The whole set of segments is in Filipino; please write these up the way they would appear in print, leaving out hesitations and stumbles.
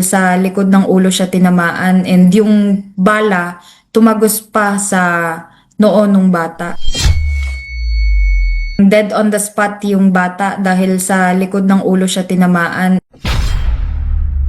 Sa likod ng ulo siya tinamaan and yung bala tumagos pa sa noo nung bata. Dead on the spot yung bata dahil sa likod ng ulo siya tinamaan.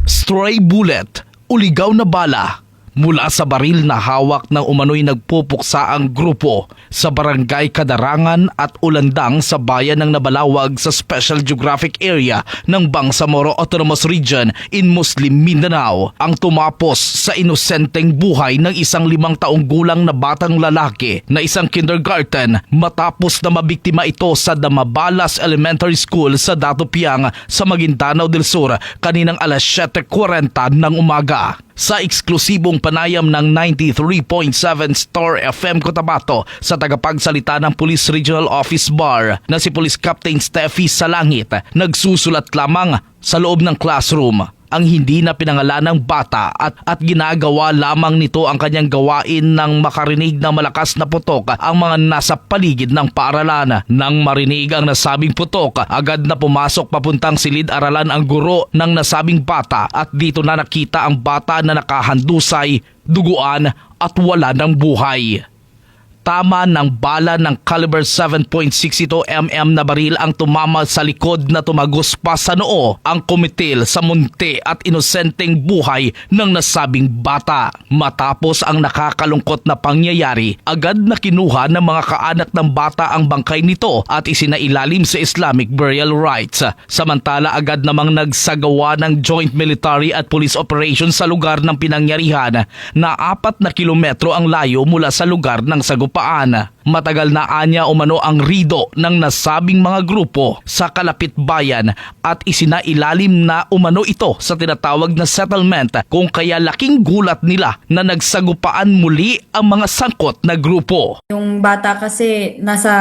Stray bullet o ligaw na bala mula sa baril na hawak ng umano'y nagpupuksa ang grupo sa barangay Kadarangan at Ulandang sa bayan ng Nabalawag sa Special Geographic Area ng Bangsamoro Autonomous Region in Muslim Mindanao ang tumapos sa inosenteng buhay ng isang 5 taong gulang na batang lalaki na isang kindergarten matapos na mabiktima ito sa Damabalas Elementary School sa Datopiang sa Maguindanao del Sur kaninang alas 7:40 ng umaga. Sa eksklusibong panayam ng 93.7 Star FM Cotabato sa tagapagsalita ng Police Regional Office Bar na si Police Captain Steffi Salangit, nagsusulat lamang sa loob ng classroom ang hindi na pinangalanang bata at ginagawa lamang nito ang kanyang gawain nang makarinig ng malakas na putok ang mga nasa paligid ng paaralan. Nang marinig ang nasabing putok, agad na pumasok papuntang silid-aralan ang guro ng nasabing bata at dito na nakita ang bata na nakahandusay, duguan at wala ng buhay. Tama ng bala ng caliber 7.62 mm na baril ang tumama sa likod na tumagos pa sa noo ang kumitil sa munti at inosenteng buhay ng nasabing bata. Matapos ang nakakalungkot na pangyayari, agad na kinuha ng mga kaanak ng bata ang bangkay nito at isinailalim sa Islamic burial rites. Samantala agad namang nagsagawa ng joint military at police operation sa lugar ng pinangyarihan na 4 na kilometro ang layo mula sa lugar ng sagupaan. Matagal na anya umano ang rido ng nasabing mga grupo sa kalapit bayan at isinailalim na umano ito sa tinatawag na settlement kung kaya laking gulat nila na nagsagupaan muli ang mga sangkot na grupo. Yung bata kasi nasa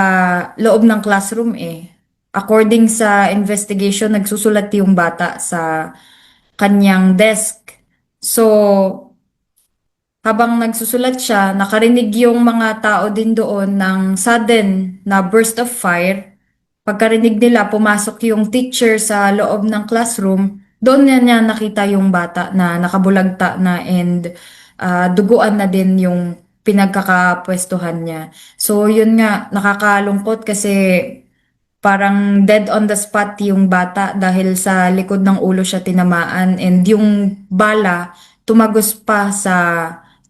loob ng classroom eh. According sa investigation, nagsusulat yung bata sa kanyang desk. So, habang nagsusulat siya, nakarinig yung mga tao din doon ng sudden na burst of fire. Pagkarinig nila, pumasok yung teacher sa loob ng classroom. Doon niya nakita yung bata na nakabulagta na and duguan na din yung pinagkakapwestuhan niya. So yun nga, nakakalungkot kasi parang dead on the spot yung bata dahil sa likod ng ulo siya tinamaan and yung bala tumagos pa sa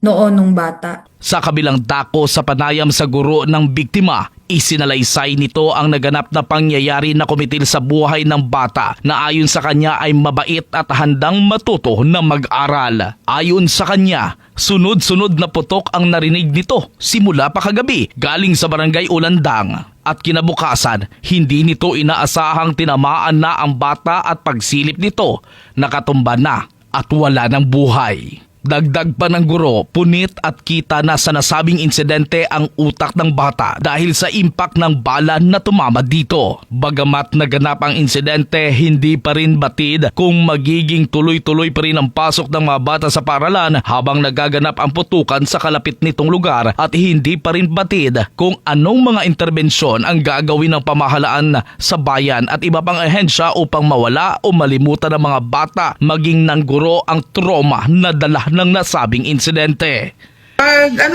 noo nung bata. Sa kabilang dako sa panayam sa guro ng biktima, isinalaysay nito ang naganap na pangyayari na kumitil sa buhay ng bata na ayon sa kanya ay mabait at handang matuto na mag-aral. Ayon sa kanya, sunod-sunod na putok ang narinig nito simula pa kagabi galing sa barangay Ulandang. At kinabukasan, hindi nito inaasahang tinamaan na ang bata at pagsilip nito, nakatumba na at wala ng buhay. Dagdag pa ng guro, punit at kita na sa nasabing insidente ang utak ng bata dahil sa impact ng bala na tumama dito. Bagamat naganap ang insidente, hindi pa rin batid kung magiging tuloy-tuloy pa rin ang pasok ng mga bata sa paaralan habang nagaganap ang putukan sa kalapit nitong lugar at hindi pa rin batid kung anong mga interbensyon ang gagawin ng pamahalaan sa bayan at iba pang ahensya upang mawala o malimutan ng mga bata maging ng guro ang trauma na dala ng nasabing insidente.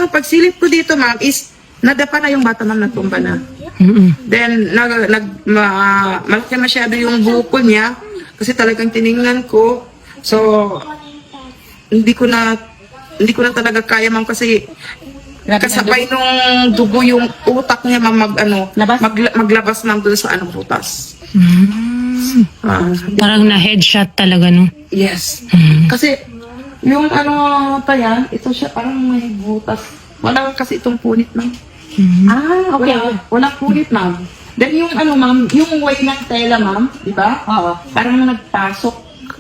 Pagsilip ko dito, ma'am, is nadapa na yung bata, ma'am, nagtumba na. Then, malaki masyado yung buko niya kasi talagang tiningnan ko. So, hindi ko na talaga kaya, ma'am, kasi kasabay nung dugo yung utak niya, ma'am, maglabas ma'am doon sa butas. Parang na-headshot talaga, no? Yes. Kasi, yung ito siya parang may butas. Wala kasi itong punit, ma'am. Okay. Walang punit, ma'am. Then yung ma'am, yung way ng tela, ma'am, di ba? Parang nagpasok.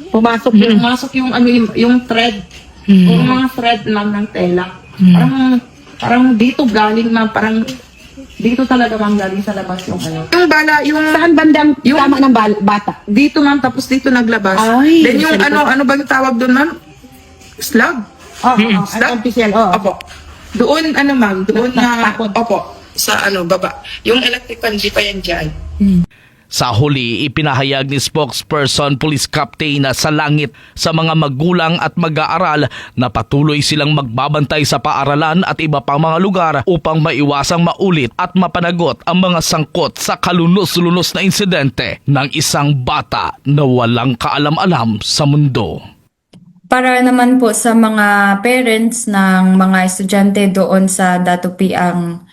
Pumasok yung thread. Yung mga thread, ma'am, ng tela. Parang dito galing, ma'am, parang dito talaga, ma'am, galing sa labas yung Yung bala, yung... Saan bandang tama ng bata? Dito, ma'am, tapos dito naglabas. Ay, then yung ano bang tawag doon, ma'am? Slug? Slug? Official, Opo. Doon, ma'am, doon na, opo, sa baba. Yung electric fan, di pa yan dyan. Sa huli, ipinahayag ni spokesperson Police Captain na sa langit sa mga magulang at mag-aaral na patuloy silang magbabantay sa paaralan at iba pang mga lugar upang maiwasang maulit at mapanagot ang mga sangkot sa kalunos-lunos na insidente ng isang bata na walang kaalam-alam sa mundo. Para naman po sa mga parents ng mga estudyante doon sa Datupiang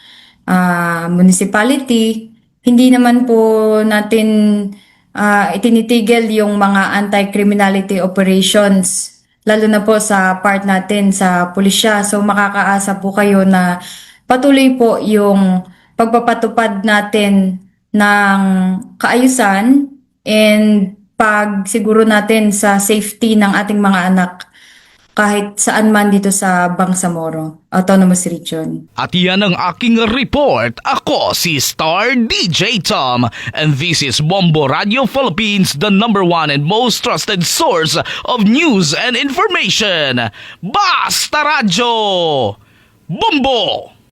municipality, hindi naman po natin itinitigil yung mga anti-criminality operations, lalo na po sa part natin sa pulisya. So makakaasa po kayo na patuloy po yung pagpapatupad natin ng kaayusan and pagsiguro natin sa safety ng ating mga anak kahit saan man dito sa Bangsamoro Autonomous Region. At yan ang aking report. Ako si Star DJ Tom and this is Bombo Radio Philippines, the #1 and most trusted source of news and information. Basta Radyo! Bombo!